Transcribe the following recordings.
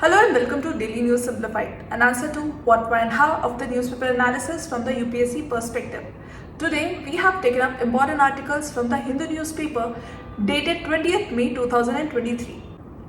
Hello and welcome to Daily News Simplified, an answer to what, why and how of the newspaper analysis from the UPSC perspective. Today, we have taken up important articles from the Hindu newspaper dated 20th May 2023.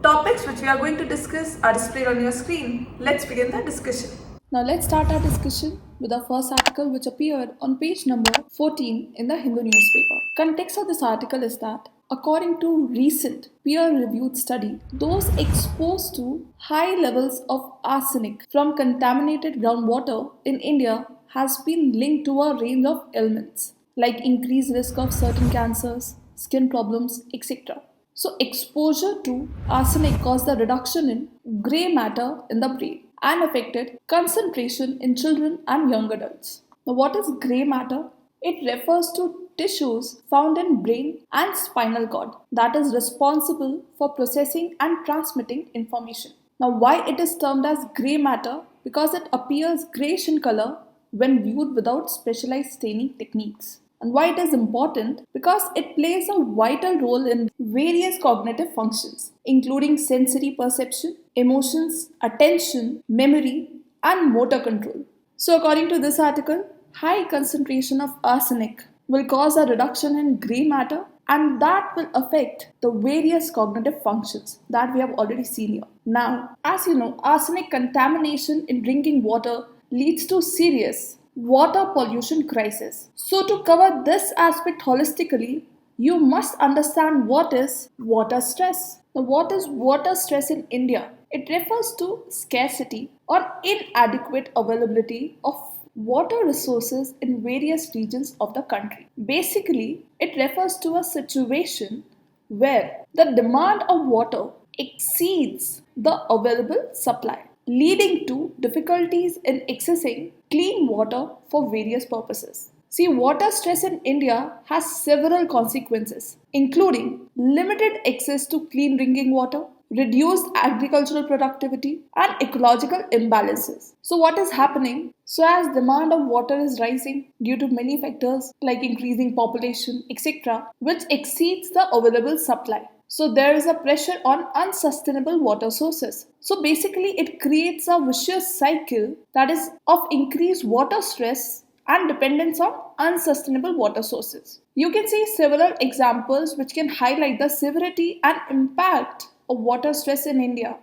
Topics which we are going to discuss are displayed on your screen. Let's begin the discussion. Now let's start our discussion with the first article which appeared on page number 14 in the Hindu newspaper. Context of this article is that according to recent peer-reviewed study, those exposed to high levels of arsenic from contaminated groundwater in India has been linked to a range of ailments like increased risk of certain cancers, skin problems, etc. So exposure to arsenic caused a reduction in grey matter in the brain and affected concentration in children and young adults. Now, what is grey matter? It refers to tissues found in brain and spinal cord that is responsible for processing and transmitting information. Now, why it is termed as grey matter? Because it appears greyish in color when viewed without specialized staining techniques. And why it is important? Because it plays a vital role in various cognitive functions, including sensory perception, emotions, attention, memory, and motor control. So, according to this article, high concentration of arsenic will cause a reduction in grey matter, and that will affect the various cognitive functions that we have already seen here. Now, as you know, arsenic contamination in drinking water leads to serious water pollution crisis. So to cover this aspect holistically, you must understand what is water stress. Now, what is water stress in India? It refers to scarcity or inadequate availability of water resources in various regions of the country. Basically, it refers to a situation where the demand of water exceeds the available supply, leading to difficulties in accessing clean water for various purposes. See, water stress in India has several consequences, including limited access to clean drinking water, reduced agricultural productivity, and ecological imbalances. So, what is happening? So, as demand of water is rising due to many factors like increasing population, etc., which exceeds the available supply. So there is a pressure on unsustainable water sources. So basically it creates a vicious cycle that is of increased water stress and dependence on unsustainable water sources. You can see several examples which can highlight the severity and impact of water stress in India.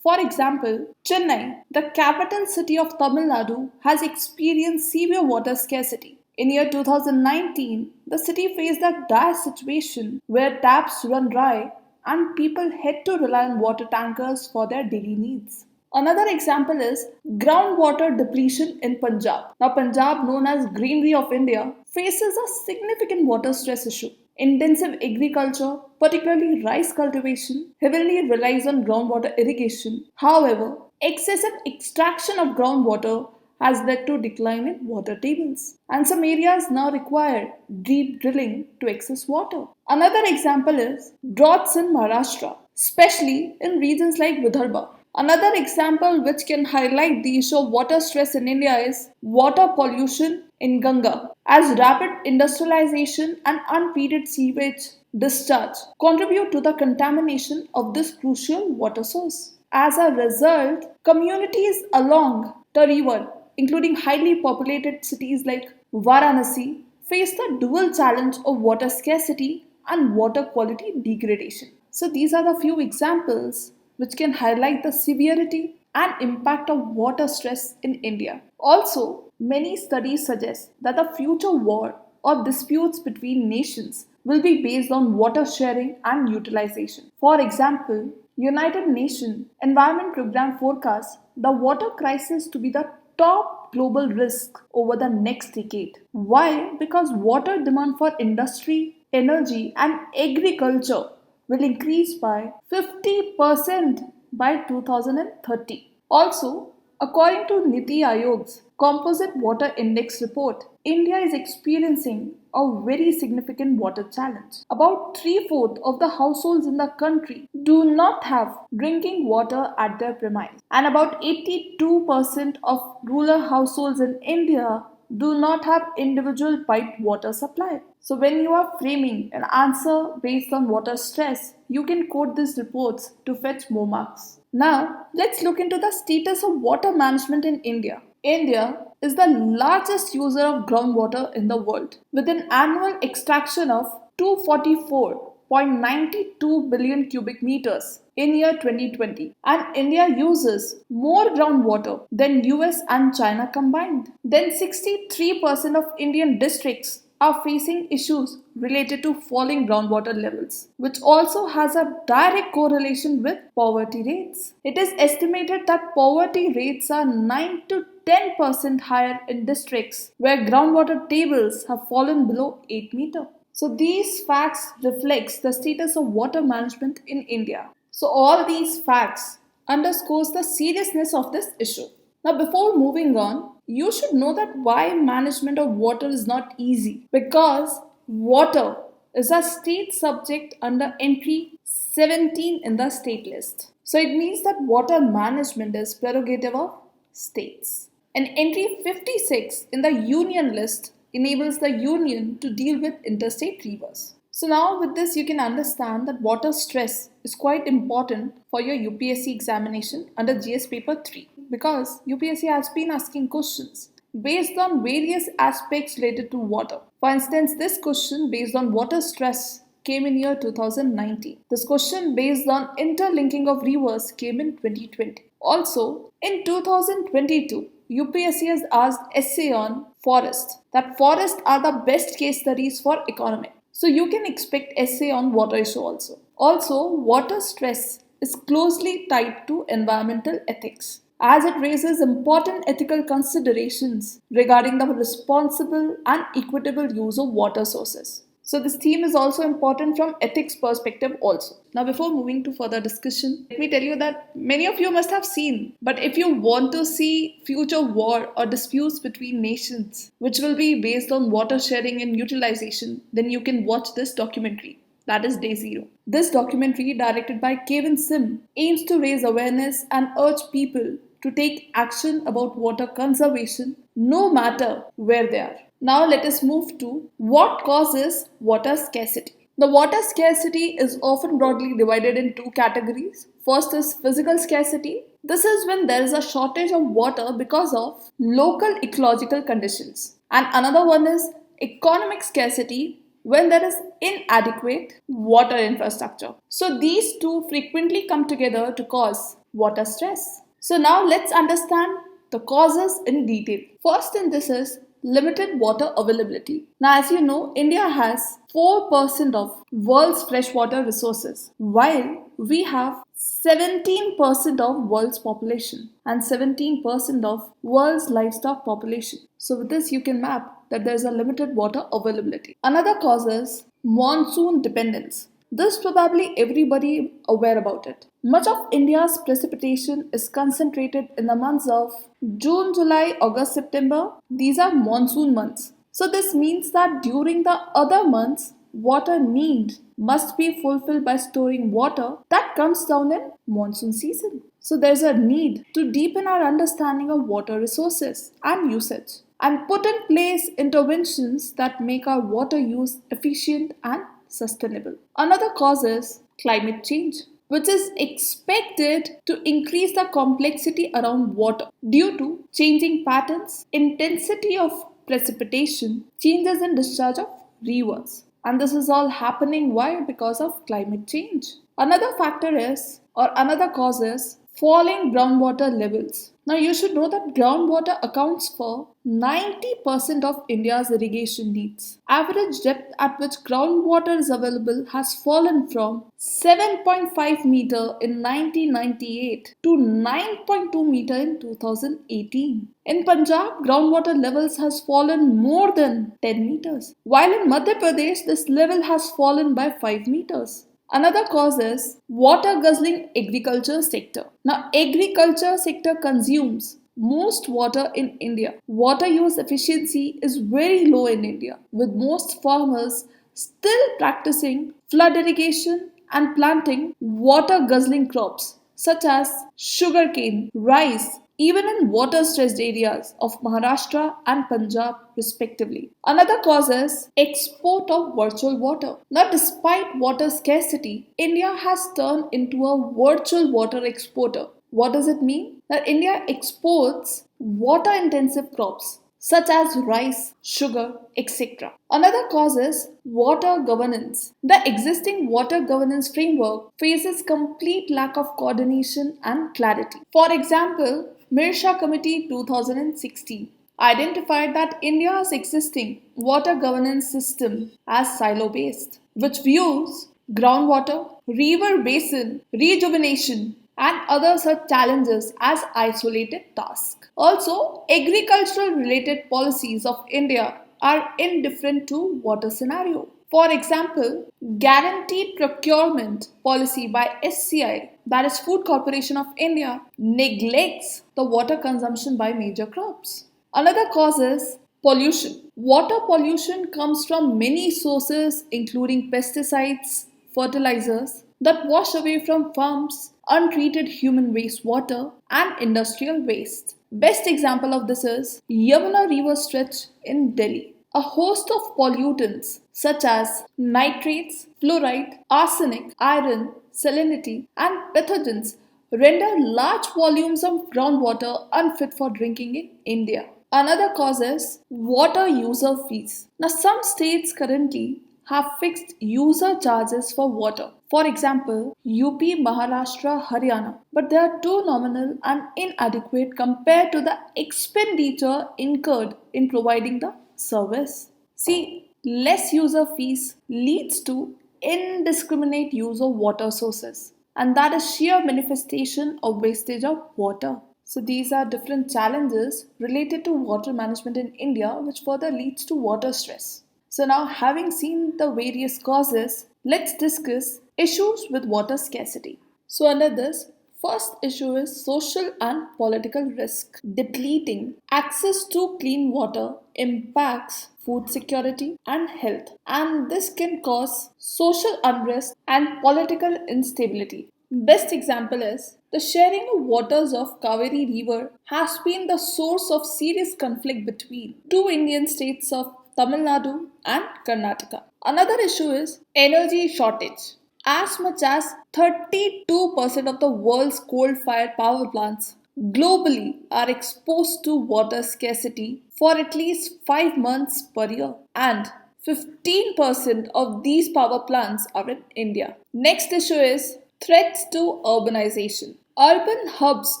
For example, Chennai, the capital city of Tamil Nadu, has experienced severe water scarcity. In year 2019, the city faced a dire situation where taps run dry and people had to rely on water tankers for their daily needs. Another example is groundwater depletion in Punjab. Now, Punjab, known as Greenery of India, faces a significant water stress issue. Intensive agriculture, particularly rice cultivation, heavily relies on groundwater irrigation. However, excessive extraction of groundwater has led to decline in water tables, and some areas now require deep drilling to access water. Another example is droughts in Maharashtra, especially in regions like Vidarbha. Another example which can highlight the issue of water stress in India is water pollution in Ganga, as rapid industrialization and untreated sewage discharge contribute to the contamination of this crucial water source. As a result, communities along the river, including highly populated cities like Varanasi, face the dual challenge of water scarcity and water quality degradation. So, these are the few examples which can highlight the severity and impact of water stress in India. Also, many studies suggest that the future war or disputes between nations will be based on water sharing and utilization. For example, United Nations Environment Programme forecasts the water crisis to be the top global risk over the next decade. Why? Because water demand for industry, energy, and agriculture will increase by 50% by 2030. Also, according to Niti Aayog's Composite Water Index report, India is experiencing a very significant water challenge. About 3/4 of the households in the country do not have drinking water at their premise, and about 82% of rural households in India do not have individual piped water supply. So when you are framing an answer based on water stress, you can quote these reports to fetch more marks. Now, let's look into the status of water management in India. India is the largest user of groundwater in the world, with an annual extraction of 244.92 billion cubic meters in year 2020, and India uses more groundwater than US and China combined. Then 63% of Indian districts are facing issues related to falling groundwater levels, which also has a direct correlation with poverty rates. It is estimated that poverty rates are 9 to 10% higher in districts where groundwater tables have fallen below 8 meter. So these facts reflects the status of water management in India. So all these facts underscores the seriousness of this issue. Now before moving on, you should know that why management of water is not easy, because water is a state subject under entry 17 in the state list. So it means that water management is prerogative of states. And entry 56 in the union list enables the union to deal with interstate rivers. So now with this you can understand that water stress is quite important for your UPSC examination under GS paper 3, because UPSC has been asking questions based on various aspects related to water. For instance, this question based on water stress came in year 2019. This question based on interlinking of rivers came in 2020. Also, in 2022, UPSC has asked essay on forest, that forests are the best case studies for economic. So you can expect essay on water issue also. Also, water stress is closely tied to environmental ethics, as it raises important ethical considerations regarding the responsible and equitable use of water sources. So this theme is also important from ethics perspective also. Now before moving to further discussion, let me tell you that many of you must have seen, but if you want to see future war or disputes between nations which will be based on water sharing and utilization, then you can watch this documentary. That is Day Zero. This documentary, directed by Kevin Sim, aims to raise awareness and urge people to take action about water conservation no matter where they are. Now let us move to what causes water scarcity. The water scarcity is often broadly divided in two categories. First is physical scarcity. This is when there is a shortage of water because of local ecological conditions. And another one is economic scarcity, when there is inadequate water infrastructure. So these two frequently come together to cause water stress. So now let's understand the causes in detail. First in this is limited water availability. Now as you know, India has 4% of world's freshwater resources, while we have 17% of world's population and 17% of world's livestock population. So with this you can map that there is a limited water availability. Another cause is monsoon dependence. This probably everybody aware about it. Much of India's precipitation is concentrated in the months of June, July, August, September. These are monsoon months. So this means that during the other months, water need must be fulfilled by storing water that comes down in monsoon season. So there's a need to deepen our understanding of water resources and usage, and put in place interventions that make our water use efficient and sustainable. Another cause is climate change, which is expected to increase the complexity around water due to changing patterns, intensity of precipitation, changes in discharge of rivers. And this is all happening why? Because of climate change. Another factor is, or another cause is, falling groundwater levels. Now you should know that groundwater accounts for 90% of India's irrigation needs. Average depth at which groundwater is available has fallen from 7.5 meter in 1998 to 9.2 meter in 2018. In Punjab, groundwater levels has fallen more than 10 meters, while in Madhya Pradesh this level has fallen by 5 meters. Another cause is water guzzling agriculture sector. Now, agriculture sector consumes most water in India. Water use efficiency is very low in India, with most farmers still practicing flood irrigation and planting water guzzling crops such as sugarcane, rice, even in water-stressed areas of Maharashtra and Punjab respectively. Another cause is export of virtual water. Now, despite water scarcity, India has turned into a virtual water exporter. What does it mean? That India exports water-intensive crops such as rice, sugar, etc. Another cause is water governance. The existing water governance framework faces complete lack of coordination and clarity. For example, Mirsha Committee 2016 identified that India's existing water governance system as silo-based, which views groundwater, river basin, rejuvenation, and other such challenges as isolated tasks. Also, agricultural related policies of India are indifferent to water scenario. For example, guaranteed procurement policy by SCI, that is Food Corporation of India, neglects the water consumption by major crops. Another cause is pollution. Water pollution comes from many sources including pesticides, fertilizers that wash away from farms, untreated human wastewater, and industrial waste. Best example of this is Yamuna River stretch in Delhi. A host of pollutants such as nitrates, fluoride, arsenic, iron, salinity, and pathogens render large volumes of groundwater unfit for drinking in India. Another cause is water user fees. Now, some states currently have fixed user charges for water. For example, UP, Maharashtra, Haryana. But they are too nominal and inadequate compared to the expenditure incurred in providing the service. See, less user fees leads to indiscriminate use of water sources, and that is sheer manifestation of wastage of water. So these are different challenges related to water management in India, which further leads to water stress. So now, having seen the various causes, let's discuss issues with water scarcity. So under this, first issue is social and political risk. Depleting access to clean water impacts food security and health, and this can cause social unrest and political instability. Best example is the sharing of waters of Kaveri River has been the source of serious conflict between two Indian states of Tamil Nadu and Karnataka. Another issue is energy shortage. As much as 32% of the world's coal-fired power plants globally are exposed to water scarcity for at least 5 months per year, and 15% of these power plants are in India. Next issue is threats to urbanization. Urban hubs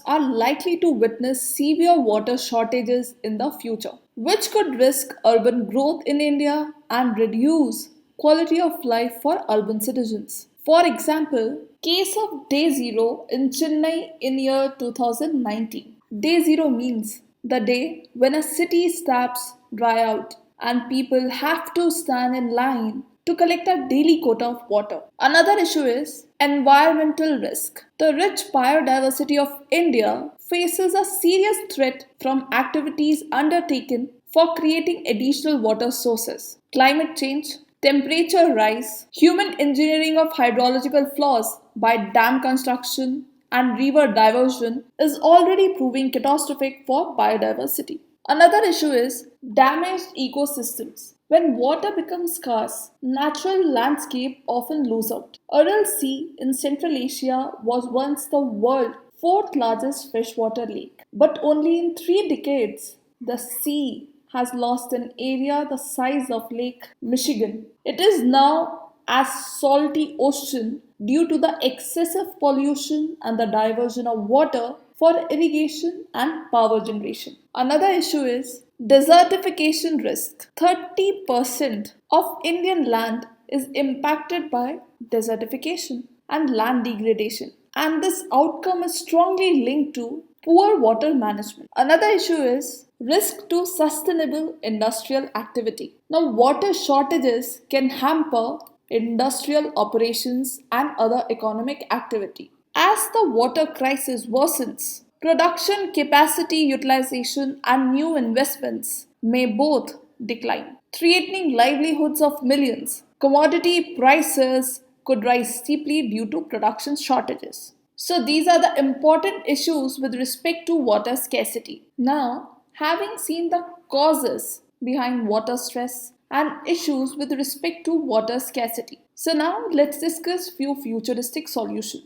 are likely to witness severe water shortages in the future, which could risk urban growth in India and reduce quality of life for urban citizens. For example, case of day zero in Chennai in year 2019. Day zero means the day when a city's taps dry out and people have to stand in line to collect a daily quota of water. Another issue is environmental risk. The rich biodiversity of India faces a serious threat from activities undertaken for creating additional water sources. Climate change, temperature rise, human engineering of hydrological flaws by dam construction and river diversion is already proving catastrophic for biodiversity. Another issue is damaged ecosystems. When water becomes scarce, natural landscape often lose out. Aral Sea in Central Asia was once the world's fourth largest freshwater lake. But only in 3 decades, the sea has lost an area the size of Lake Michigan. It is now as salty ocean due to the excessive pollution and the diversion of water for irrigation and power generation. Another issue is desertification risk. 30% of Indian land is impacted by desertification and land degradation, and this outcome is strongly linked to poor water management. Another issue is risk to sustainable industrial activity. Now, water shortages can hamper industrial operations and other economic activity. As the water crisis worsens, production capacity utilization and new investments may both decline, threatening livelihoods of millions. Commodity prices could rise steeply due to production shortages. So these are the important issues with respect to water scarcity. Now, having seen the causes behind water stress and issues with respect to water scarcity. So now let's discuss few futuristic solutions.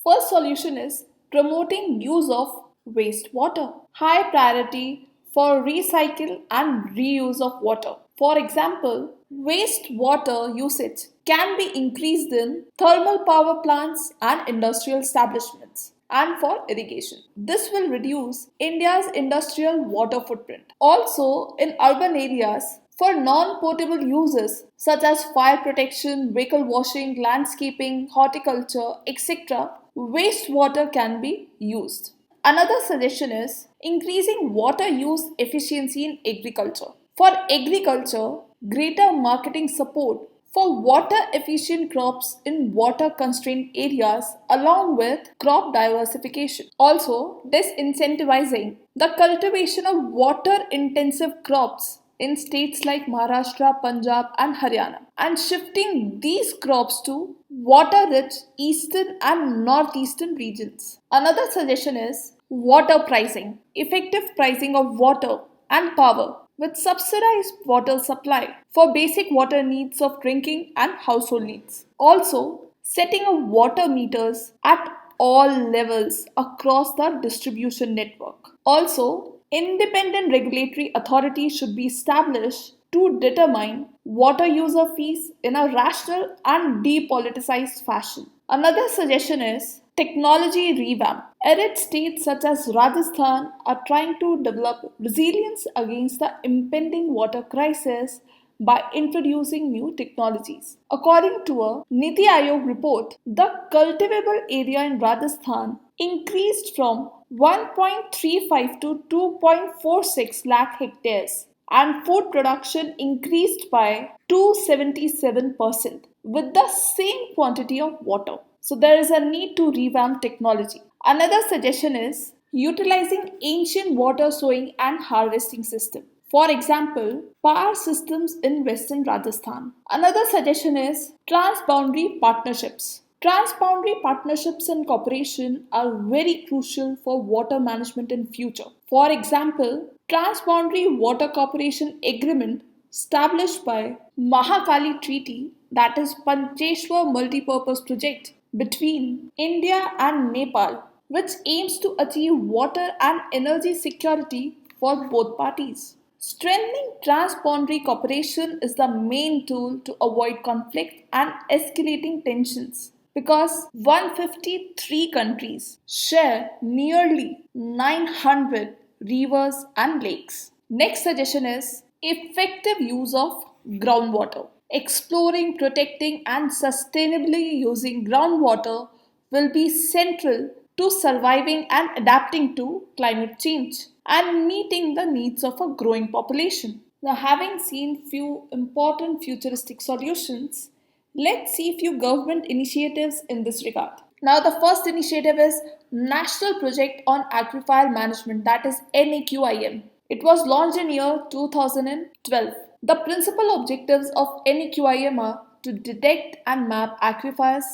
First solution is promoting use of wastewater. High priority for recycle and reuse of water. For example, wastewater usage can be increased in thermal power plants and industrial establishments and for irrigation. This will reduce India's industrial water footprint. Also, in urban areas, for non-potable uses such as fire protection, vehicle washing, landscaping, horticulture, etc., wastewater can be used. Another suggestion is increasing water use efficiency in agriculture. For agriculture, greater marketing support for water efficient crops in water constrained areas along with crop diversification. Also, disincentivizing the cultivation of water intensive crops in states like Maharashtra, Punjab, and Haryana, and shifting these crops to water rich eastern and northeastern regions. Another suggestion is water pricing, effective pricing of water and power with subsidized water supply for basic water needs of drinking and household needs. Also, setting of water meters at all levels across the distribution network. Also, independent regulatory authority should be established to determine water user fees in a rational and depoliticized fashion. Another suggestion is technology revamp. Arid states such as Rajasthan are trying to develop resilience against the impending water crisis by introducing new technologies. According to a Niti Aayog report, the cultivable area in Rajasthan increased from 1.35 to 2.46 lakh hectares and food production increased by 277% with the same quantity of water. So there is a need to revamp technology. Another suggestion is utilizing ancient water sowing and harvesting system. For example, power systems in western Rajasthan. Another suggestion is transboundary partnerships. Transboundary partnerships and cooperation are very crucial for water management in future. For example, Transboundary Water Cooperation Agreement established by Mahakali Treaty, that is Pancheshwar Multipurpose Project between India and Nepal, which aims to achieve water and energy security for both parties. Strengthening transboundary cooperation is the main tool to avoid conflict and escalating tensions because 153 countries share nearly 900 rivers and lakes. Next suggestion is effective use of groundwater. Exploring, protecting, and sustainably using groundwater will be central to surviving and adapting to climate change and meeting the needs of a growing population. Now, having seen few important futuristic solutions, let's see few government initiatives in this regard. Now, the first initiative is National Project on Aquifer Management, that is NAQIM. It was launched in year 2012. The principal objectives of NAQIM are to detect and map aquifers,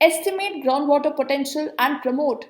estimate groundwater potential, and promote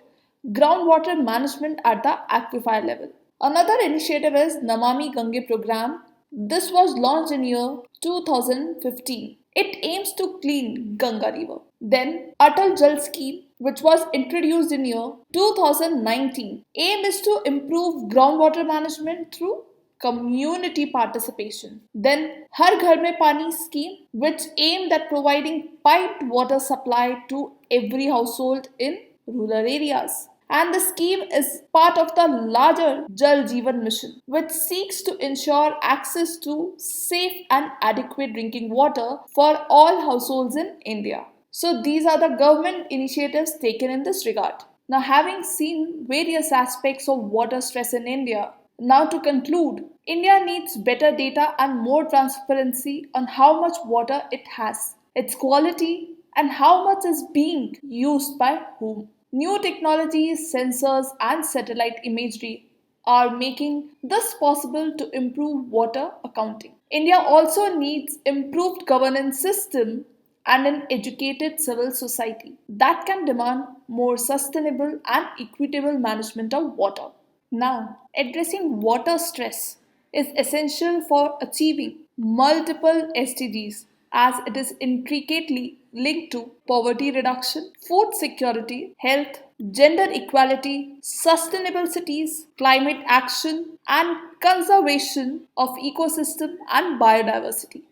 groundwater management at the aquifer level. Another initiative is Namami Gange program. This was launched in year 2015. It aims to clean Ganga river. Then Atal Jal scheme, which was introduced in year 2019. Aim is to improve groundwater management through community participation. Then Har Ghar Mein Pani scheme, which aimed at providing piped water supply to every household in rural areas. And the scheme is part of the larger Jal Jeevan mission, which seeks to ensure access to safe and adequate drinking water for all households in India. So these are the government initiatives taken in this regard. Now, having seen various aspects of water stress in India, now to conclude, India needs better data and more transparency on how much water it has, its quality, and how much is being used by whom. New technologies, sensors, and satellite imagery are making this possible to improve water accounting. India also needs improved governance system and an educated civil society that can demand more sustainable and equitable management of water. Now, addressing water stress is essential for achieving multiple SDGs as it is intricately linked to poverty reduction, food security, health, gender equality, sustainable cities, climate action, and conservation of ecosystem and biodiversity.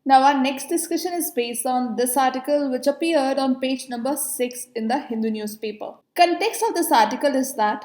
Now, our next discussion is based on this article which appeared on page number 6 in the Hindu newspaper. Context of this article is that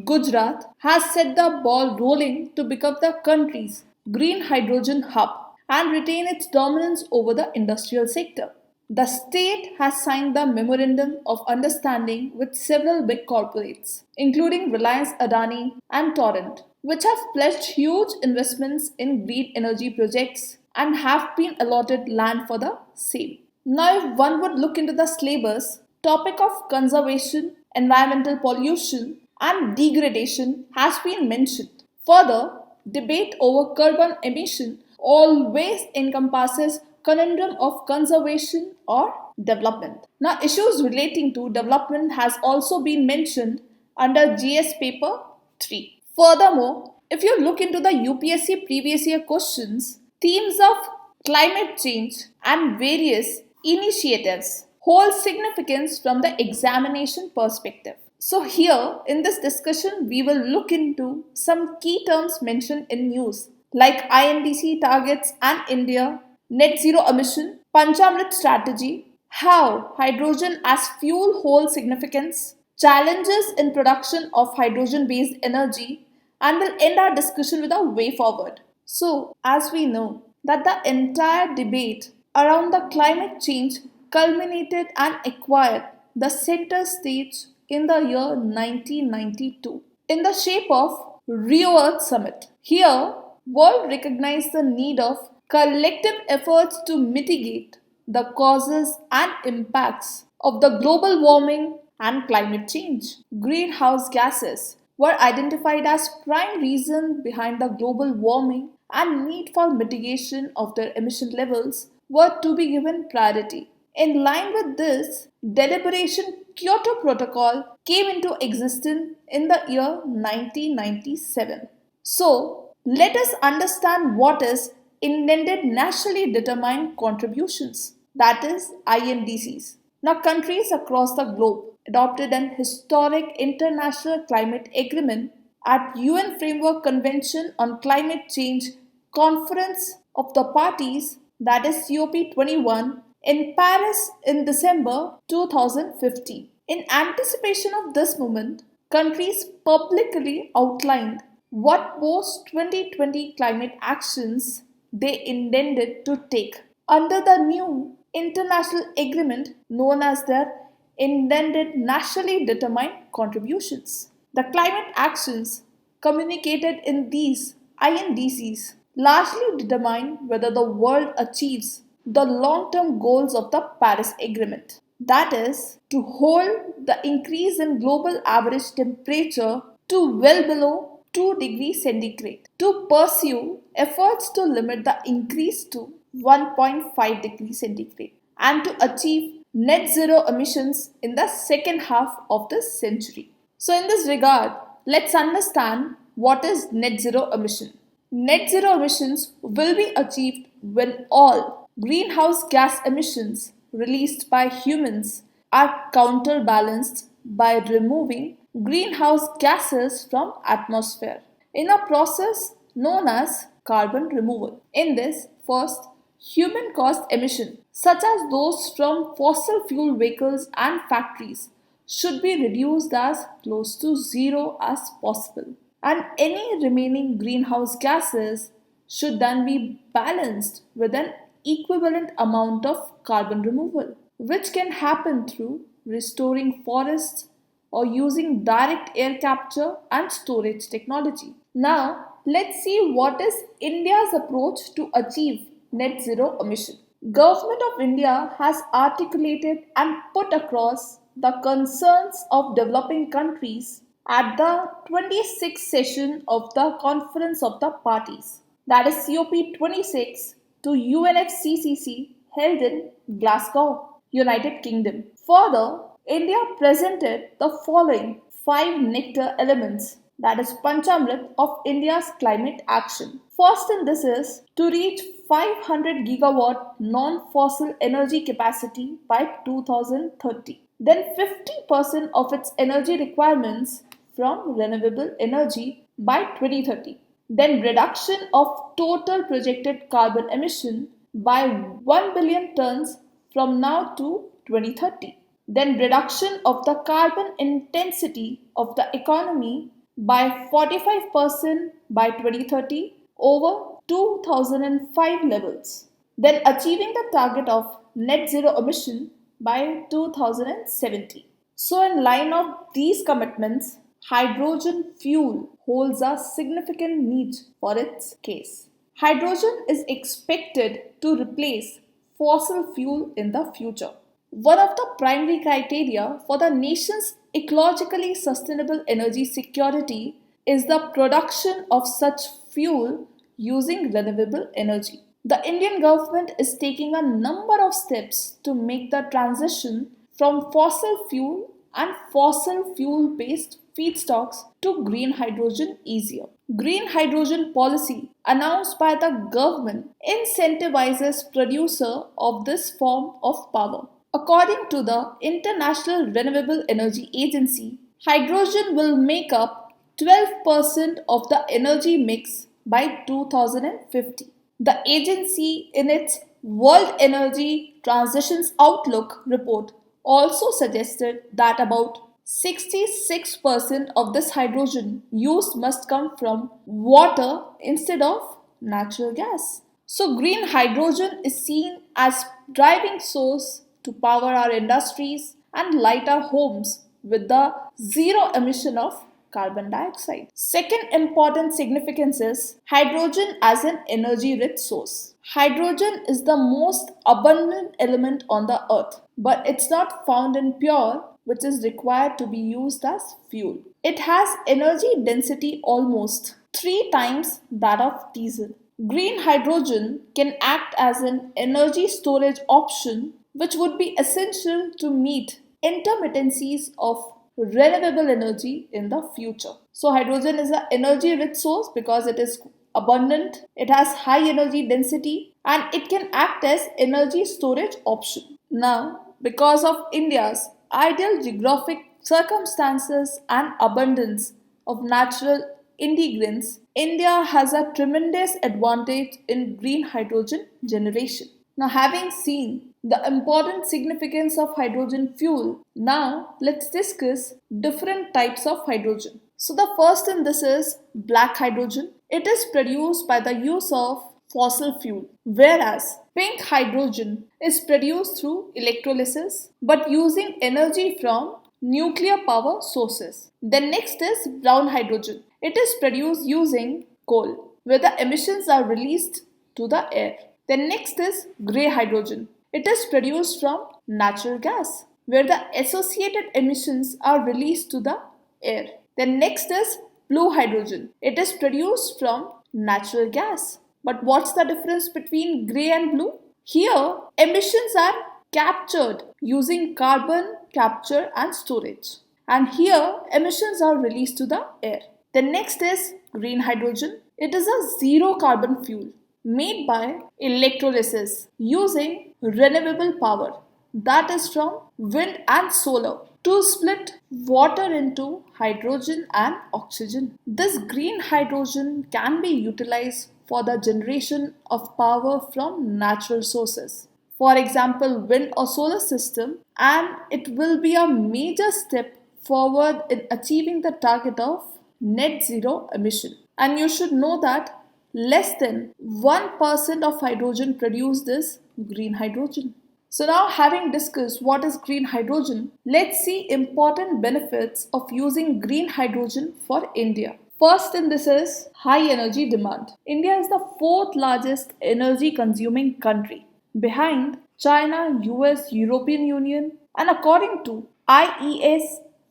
Gujarat has set the ball rolling to become the country's green hydrogen hub and retain its dominance over the industrial sector. The state has signed the Memorandum of Understanding with several big corporates, including Reliance Adani and Torrent, which have pledged huge investments in green energy projects and have been allotted land for the same. Now, if one would look into the syllabus, topic of conservation, environmental pollution, and degradation has been mentioned. Further, debate over carbon emission always encompasses conundrum of conservation or development. Now, issues relating to development has also been mentioned under GS paper 3. Furthermore, if you look into the UPSC previous year questions, themes of climate change and various initiatives hold significance from the examination perspective. So here in this discussion, we will look into some key terms mentioned in news like INDC targets and India, net zero emission, Panchamrit strategy, how hydrogen as fuel holds significance, challenges in production of hydrogen based energy, and will end our discussion with a way forward. So, as we know that the entire debate around the climate change culminated and acquired the center stage in the year 1992 in the shape of RAU'S summit. Here, world recognized the need of collective efforts to mitigate the causes and impacts of the global warming and climate change. Greenhouse gases were identified as prime reason behind the global warming and need for mitigation of their emission levels were to be given priority. In line with this, deliberation Kyoto Protocol came into existence in the year 1997. So, let us understand what is intended nationally determined contributions, that is INDCs. Now, countries across the globe adopted an historic international climate agreement at UN Framework Convention on Climate Change Conference of the Parties, that is COP21, in Paris in December 2015. In anticipation of this moment, countries publicly outlined what post 2020 climate actions they intended to take under the new international agreement known as their intended nationally determined contributions. The climate actions communicated in these INDCs largely determine whether the world achieves the long-term goals of the Paris Agreement. That is, to hold the increase in global average temperature to well below 2 degrees centigrade, to pursue efforts to limit the increase to 1.5 degrees centigrade, and to achieve net zero emissions in the second half of this century. So, in this regard, let's understand what is net zero emission. Net zero emissions will be achieved when all greenhouse gas emissions released by humans are counterbalanced by removing greenhouse gases from atmosphere in a process known as carbon removal. In this, first, human caused emission such as those from fossil fuel vehicles and factories should be reduced as close to zero as possible, and any remaining greenhouse gases should then be balanced with an equivalent amount of carbon removal, which can happen through restoring forests or using direct air capture and storage technology. Now, let's see what is India's approach to achieve net zero emission. Government of India has articulated and put across the concerns of developing countries at the 26th session of the Conference of the Parties, that is COP26 to UNFCCC held in Glasgow, United Kingdom. Further, India presented the following 5 nectar elements, that is Panchamrit of India's climate action. First in this is to reach 500 gigawatt non-fossil energy capacity by 2030. Then 50% of its energy requirements from renewable energy by 2030. Then reduction of total projected carbon emission by 1 billion tons from now to 2030. Then reduction of the carbon intensity of the economy by 45% by 2030 over 2005 levels. Then achieving the target of net zero emission by 2070. So in line of these commitments, hydrogen fuel holds a significant niche for its case. Hydrogen is expected to replace fossil fuel in the future. One of the primary criteria for the nation's ecologically sustainable energy security is the production of such fuel using renewable energy. The Indian government is taking a number of steps to make the transition from fossil fuel and fossil fuel based feedstocks to green hydrogen easier. Green hydrogen policy announced by the government incentivizes producer of this form of power. According to the International Renewable Energy Agency, hydrogen will make up 12% of the energy mix by 2050. The agency, in its World Energy Transitions Outlook report, also suggested that about 66% of this hydrogen used must come from water instead of natural gas. So green hydrogen is seen as driving source to power our industries and light our homes with the zero emission of carbon dioxide. Second important significance is hydrogen as an energy rich source. Hydrogen is the most abundant element on the earth, but it's not found in pure, which is required to be used as fuel. It has energy density almost 3 times that of diesel. Green hydrogen can act as an energy storage option, which would be essential to meet intermittencies of renewable energy in the future. So hydrogen is an energy rich source because it is abundant, it has high energy density, and it can act as energy storage option. Now, because of India's ideal geographic circumstances and abundance of natural ingredients, India has a tremendous advantage in green hydrogen generation. Now, having seen the important significance of hydrogen fuel, now let's discuss different types of hydrogen. So the first in this is black hydrogen. It is produced by the use of fossil fuel, whereas pink hydrogen is produced through electrolysis but using energy from nuclear power sources. Then next is brown hydrogen. It is produced using coal, where the emissions are released to the air. Then next is grey hydrogen. It is produced from natural gas, where the associated emissions are released to the air. Then next is blue hydrogen. It is produced from natural gas. But what's the difference between grey and blue? Here, emissions are captured using carbon capture and storage. And here, emissions are released to the air. Then next is green hydrogen. It is a zero carbon fuel made by electrolysis using renewable power, that is from wind and solar, to split water into hydrogen and oxygen. This green hydrogen can be utilized for the generation of power from natural sources, for example wind or solar system, and it will be a major step forward in achieving the target of net zero emission. And you should know that less than 1% of hydrogen produced is green hydrogen. So now, having discussed what is green hydrogen, let's see important benefits of using green hydrogen for India. First in this is high energy demand. India is the 4th largest energy consuming country, behind China, US, European Union, and according to IAS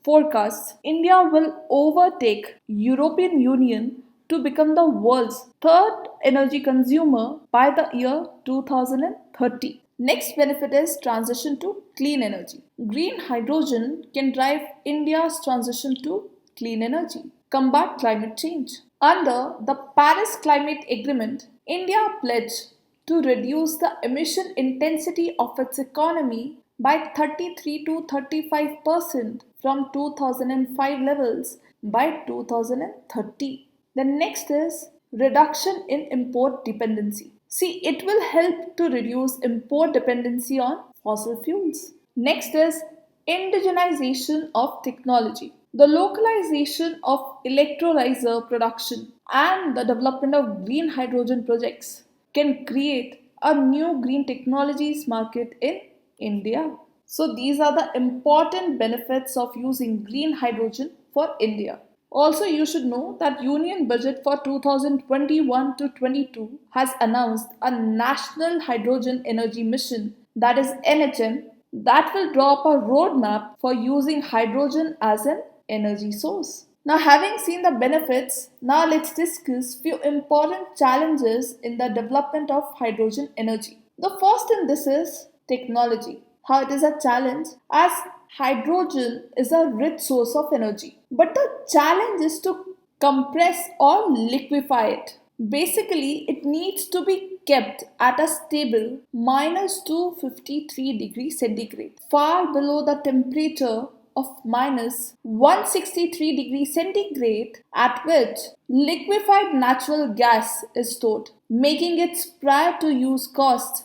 forecasts, India will overtake European Union to become the world's 3rd energy consumer by the year 2030. Next benefit is transition to clean energy. Green hydrogen can drive India's transition to clean energy, combat climate change. Under the Paris Climate Agreement, India pledged to reduce the emission intensity of its economy by 33 to 35% from 2005 levels by 2030. The next is reduction in import dependency. See, it will help to reduce import dependency on fossil fuels. Next is indigenization of technology. The localization of electrolyzer production and the development of green hydrogen projects can create a new green technologies market in India. So these are the important benefits of using green hydrogen for India. Also, you should know that Union Budget for 2021 to 22 has announced a National Hydrogen Energy Mission, that is NHM, that will draw up a roadmap for using hydrogen as an energy source. Now, having seen the benefits, now let's discuss few important challenges in the development of hydrogen energy. The first in this is technology. How it is a challenge as hydrogen is a rich source of energy. But the challenge is to compress or liquefy it. Basically, it needs to be kept at a stable minus 253 degrees centigrade, far below the temperature of minus 163 degrees centigrade at which liquefied natural gas is stored, making its prior to use cost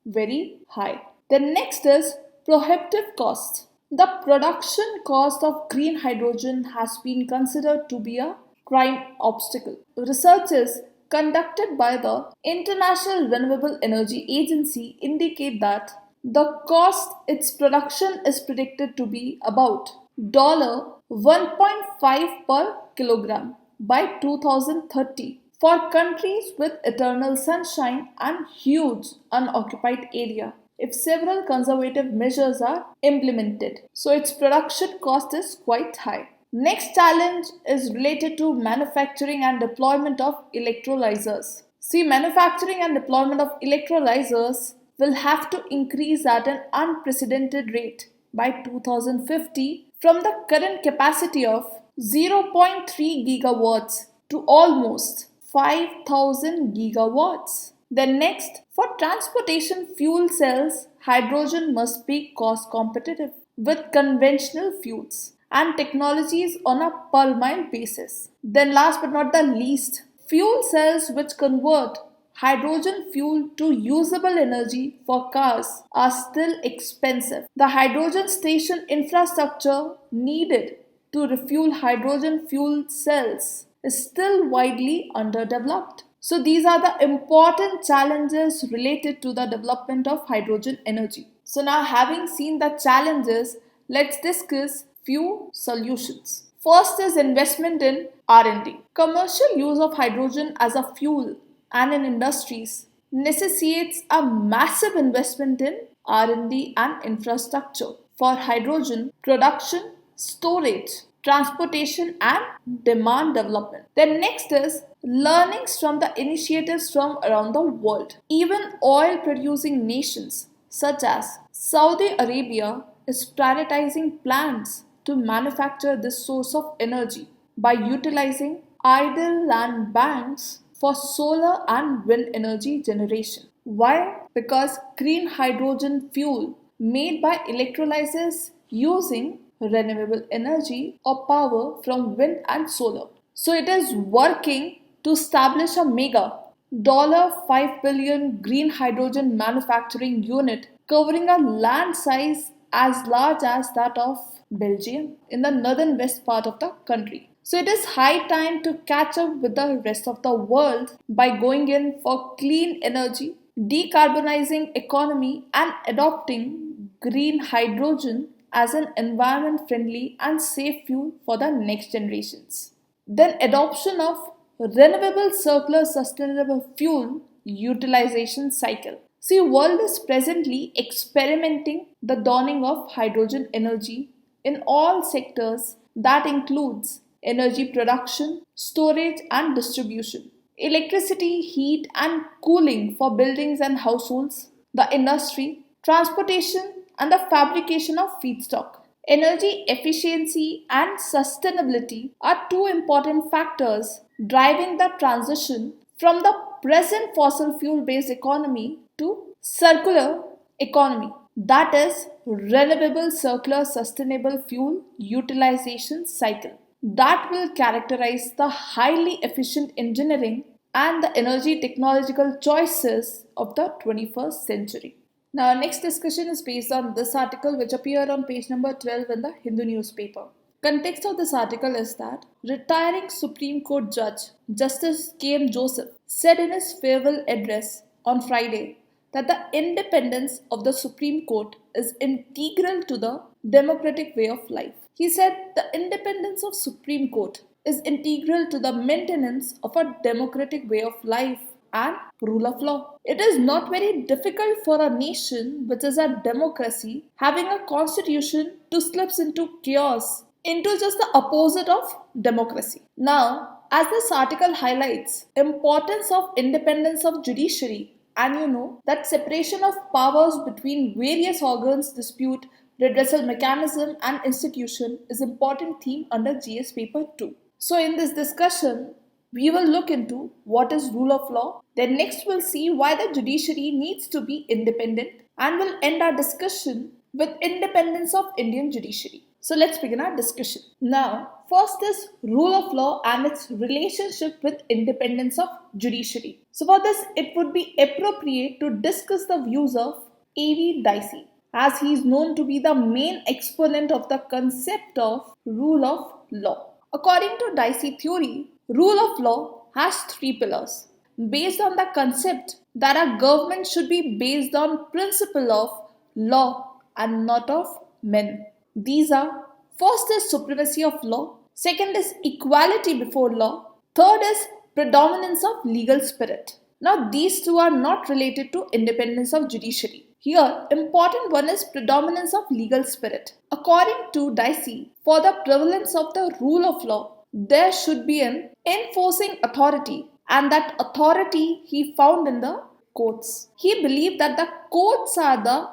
very high. The next is prohibitive cost. The production cost of green hydrogen has been considered to be a prime obstacle. Researches conducted by the International Renewable Energy Agency indicate that the cost its production is predicted to be about $1.5 per kilogram by 2030 for countries with eternal sunshine and huge unoccupied area if several conservative measures are implemented. So its production cost is quite high. Next challenge is related to manufacturing and deployment of electrolyzers. See, manufacturing and deployment of electrolyzers will have to increase at an unprecedented rate by 2050 from the current capacity of 0.3 gigawatts to almost 5,000 gigawatts. Then next, for transportation fuel cells, hydrogen must be cost competitive with conventional fuels and technologies on a per mile basis. Then last but not the least, fuel cells which convert hydrogen fuel to usable energy for cars are still expensive. The hydrogen station infrastructure needed to refuel hydrogen fuel cells is still widely underdeveloped. So these are the important challenges related to the development of hydrogen energy. So now having seen the challenges, let's discuss few solutions. First is investment in R&D. Commercial use of hydrogen as a fuel and in industries necessitates a massive investment in R&D and infrastructure for hydrogen production, storage, transportation and demand development. Then next is learnings from the initiatives from around the world. Even oil producing nations such as Saudi Arabia is prioritizing plans to manufacture this source of energy by utilizing idle land banks for solar and wind energy generation. Why? Because green hydrogen fuel made by electrolyzers using renewable energy or power from wind and solar. So it is working to establish a mega $5 billion green hydrogen manufacturing unit covering a land size as large as that of Belgium in the northern west part of the country. So it is high time to catch up with the rest of the world by going in for clean energy, decarbonizing economy and adopting green hydrogen as an environment friendly and safe fuel for the next generations. Then adoption of renewable circular sustainable fuel utilization cycle. See, world is presently experimenting the dawning of hydrogen energy in all sectors that includes energy production, storage and distribution, electricity, heat and cooling for buildings and households, the industry, transportation, and the fabrication of feedstock. Energy efficiency and sustainability are two important factors driving the transition from the present fossil fuel based economy to circular economy, that is, renewable circular sustainable fuel utilization cycle that will characterize the highly efficient engineering and the energy technological choices of the 21st century. Now, our next discussion is based on this article, which appeared on page number 12 in the Hindu newspaper. Context of this article is that retiring Supreme Court Judge Justice K.M. Joseph said in his farewell address on Friday that the independence of the Supreme Court is integral to the democratic way of life. He said the independence of Supreme Court is integral to the maintenance of a democratic way of life and rule of law. It is not very difficult for a nation which is a democracy having a constitution to slip into chaos, into just the opposite of democracy. Now, as this article highlights importance of independence of judiciary, and you know that separation of powers between various organs, dispute redressal mechanism and institution is important theme under GS paper 2. So in this discussion, we will look into what is rule of law. Then next we'll see why the judiciary needs to be independent, and we'll end our discussion with independence of Indian judiciary. So let's begin our discussion. Now, first is rule of law and its relationship with independence of judiciary. So for this, it would be appropriate to discuss the views of A.V. Dicey, as he is known to be the main exponent of the concept of rule of law. According to Dicey theory, rule of law has three pillars based on the concept that a government should be based on principle of law and not of men. These are: first is supremacy of law, second is equality before law, third is predominance of legal spirit. Now these two are not related to independence of judiciary. Here, important one is predominance of legal spirit. According to Dicey, for the prevalence of the rule of law, there should be an enforcing authority, and that authority he found in the courts. He believed that the courts are the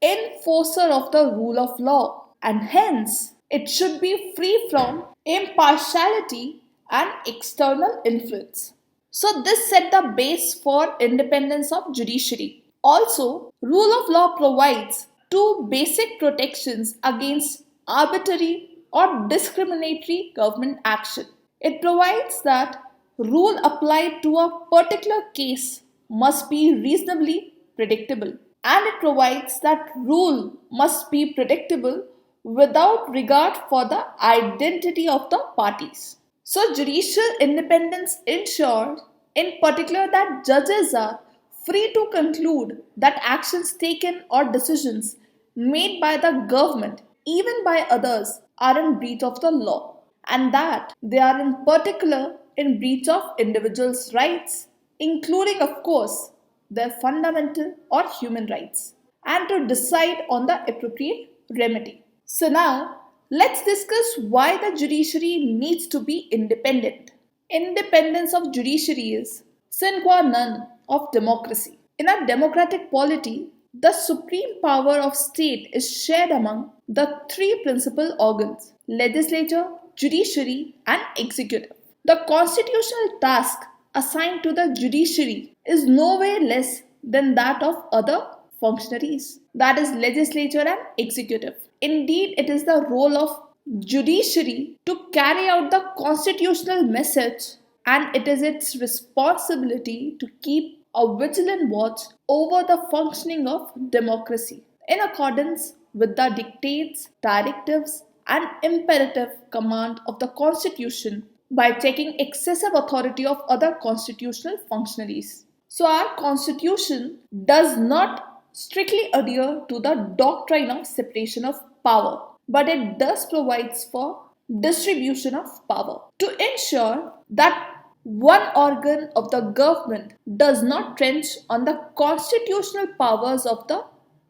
enforcer of the rule of law, and hence it should be free from impartiality and external influence. So this set the base for independence of judiciary. Also, rule of law provides two basic protections against arbitrary or discriminatory government action. It provides that rule applied to a particular case must be reasonably predictable, and it provides that rule must be predictable without regard for the identity of the parties. So judicial independence ensures in particular that judges are free to conclude that actions taken or decisions made by the government, even by others, are in breach of the law, and that they are in particular in breach of individuals' rights, including, of course, their fundamental or human rights, and to decide on the appropriate remedy. So now, let's discuss why the judiciary needs to be independent. Independence of judiciary is sine qua non of democracy. In a democratic polity, the supreme power of state is shared among the three principal organs: legislature, judiciary, and executive. The constitutional task assigned to the judiciary is no way less than that of other functionaries, that is, legislature and executive. Indeed, it is the role of judiciary to carry out the constitutional message, and it is its responsibility to keep a vigilant watch over the functioning of democracy in accordance with the dictates, directives, and imperative command of the Constitution by checking excessive authority of other constitutional functionaries. So our Constitution does not strictly adhere to the doctrine of separation of power, but it does provides for distribution of power to ensure that one organ of the government does not trench on the constitutional powers of the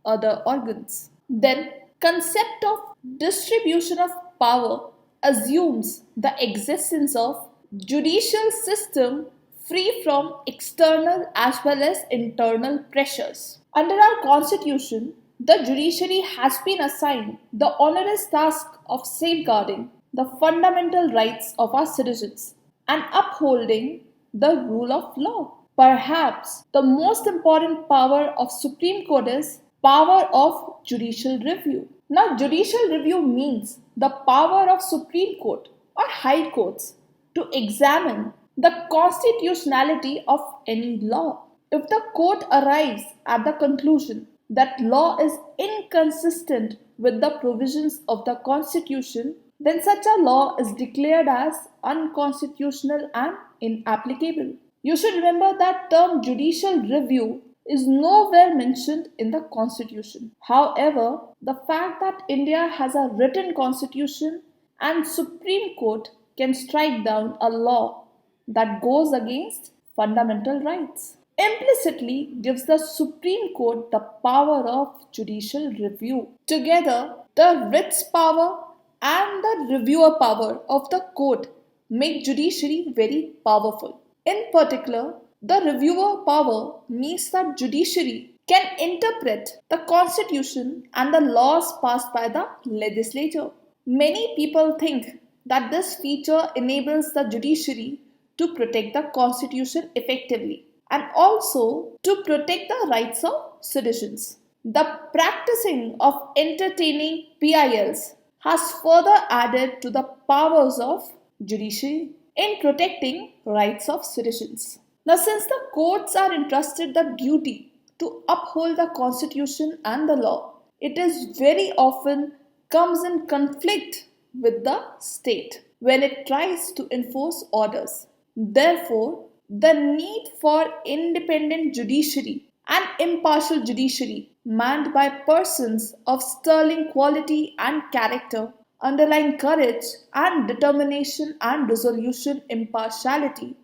other organs. Then, concept of distribution of power assumes the existence of judicial system free from external as well as internal pressures. Under our constitution, the judiciary has been assigned the onerous task of safeguarding the fundamental rights of our citizens and upholding the rule of law. Perhaps the most important power of Supreme Court is power of judicial review. Now, judicial review means the power of Supreme Court or High Courts to examine the constitutionality of any law. If the court arrives at the conclusion that law is inconsistent with the provisions of the Constitution, then such a law is declared as unconstitutional and inapplicable. You should remember that term judicial review is nowhere mentioned in the Constitution. However, the fact that India has a written Constitution and Supreme Court can strike down a law that goes against fundamental rights implicitly gives the Supreme Court the power of judicial review. Together, the writs power and the reviewer power of the court make judiciary very powerful. In particular, the reviewer power means that judiciary can interpret the constitution and the laws passed by the legislature. Many people think that this feature enables the judiciary to protect the constitution effectively and also to protect the rights of citizens. The practicing of entertaining PILs has further added to the powers of judiciary in protecting rights of citizens. Now, since the courts are entrusted the duty to uphold the constitution and the law, it is very often comes in conflict with the state when it tries to enforce orders. Therefore, the need for independent judiciary and impartial judiciary manned by persons of sterling quality and character, underlying courage and determination and resolution, impartiality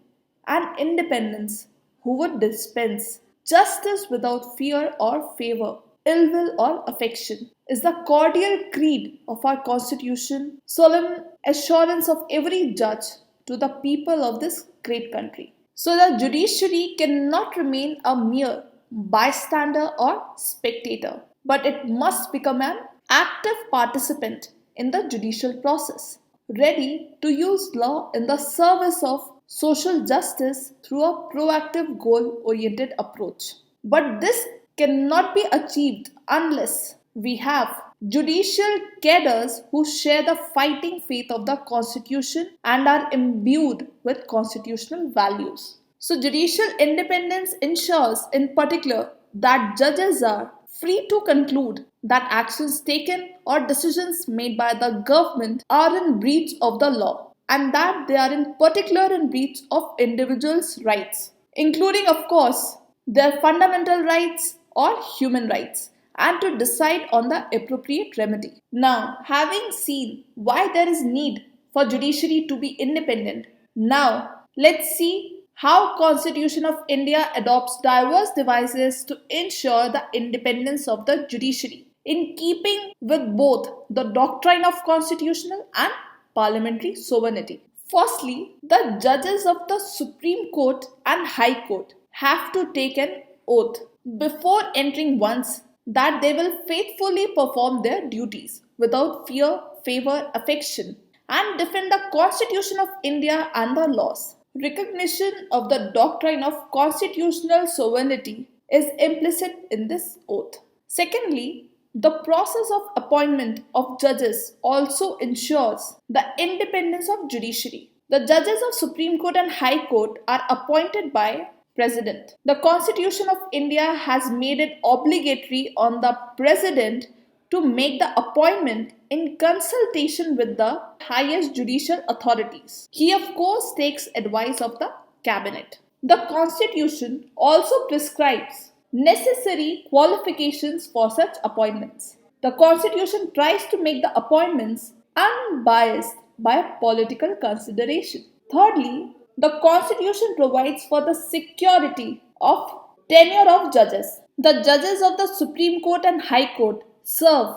and independence, who would dispense justice without fear or favor, ill will or affection, is the cordial creed of our Constitution, solemn assurance of every judge to the people of this great country. So the judiciary cannot remain a mere bystander or spectator, but it must become an active participant in the judicial process, ready to use law in the service of social justice through a proactive goal-oriented approach. But this cannot be achieved unless we have judicial cadres who share the fighting faith of the Constitution and are imbued with constitutional values. So, judicial independence ensures, in particular, that judges are free to conclude that actions taken or decisions made by the government are in breach of the law and that they are in particular in breach of individuals' rights, including, of course, their fundamental rights or human rights, and to decide on the appropriate remedy. Now, having seen why there is need for judiciary to be independent, now let's see how Constitution of India adopts diverse devices to ensure the independence of the judiciary in keeping with both the doctrine of constitutional and parliamentary sovereignty. Firstly, the judges of the Supreme Court and High Court have to take an oath before entering once that they will faithfully perform their duties without fear, favor, affection and defend the Constitution of India and the laws. Recognition of the doctrine of constitutional sovereignty is implicit in this oath. Secondly, the process of appointment of judges also ensures the independence of judiciary. The judges of Supreme Court and High Court are appointed by President. The Constitution of India has made it obligatory on the President to make the appointment in consultation with the highest judicial authorities. He, of course, takes advice of the Cabinet. The Constitution also prescribes necessary qualifications for such appointments. The Constitution tries to make the appointments unbiased by political consideration. Thirdly, the Constitution provides for the security of tenure of judges. The judges of the Supreme Court and High Court serve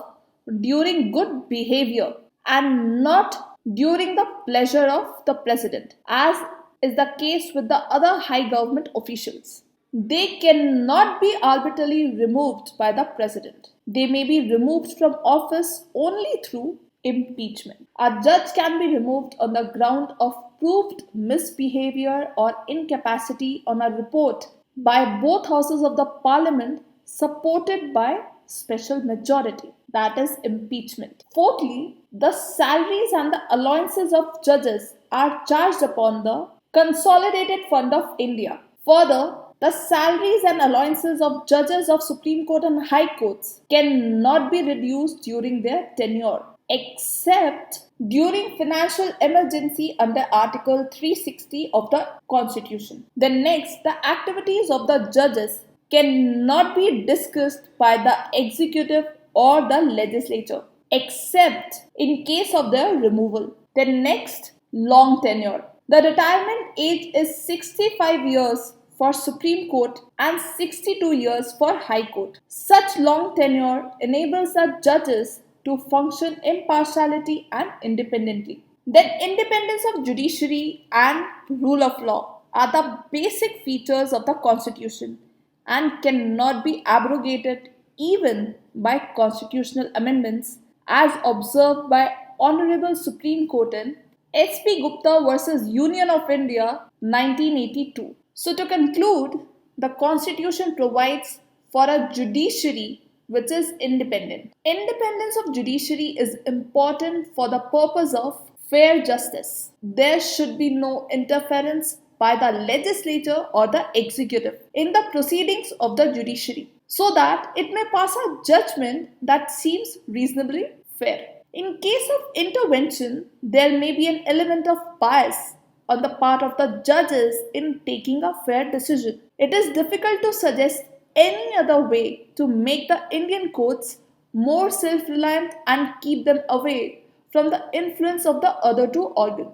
during good behavior and not during the pleasure of the President, as is the case with the other high government officials. They cannot be arbitrarily removed by the president. They may be removed from office only through impeachment. A judge can be removed on the ground of proved misbehavior or incapacity on a report by both houses of the parliament supported by special majority. That is impeachment. Fourthly, the salaries and the allowances of judges are charged upon the Consolidated Fund of India. Further, the salaries and allowances of judges of Supreme Court and High Courts cannot be reduced during their tenure except during financial emergency under Article 360 of the Constitution. Then next, the activities of the judges cannot be discussed by the executive or the legislature except in case of their removal. Then next, long tenure. The retirement age is 65 years for Supreme Court and 62 years for High Court. Such long tenure enables the judges to function impartiality and independently. Then independence of judiciary and rule of law are the basic features of the Constitution and cannot be abrogated even by constitutional amendments as observed by Honorable Supreme Court in S.P. Gupta versus Union of India 1982. So to conclude, the Constitution provides for a judiciary which is independent. Independence of judiciary is important for the purpose of fair justice. There should be no interference by the legislature or the executive in the proceedings of the judiciary so that it may pass a judgment that seems reasonably fair. In case of intervention, there may be an element of bias on the part of the judges in taking a fair decision. It is difficult to suggest any other way to make the Indian courts more self-reliant and keep them away from the influence of the other two organs.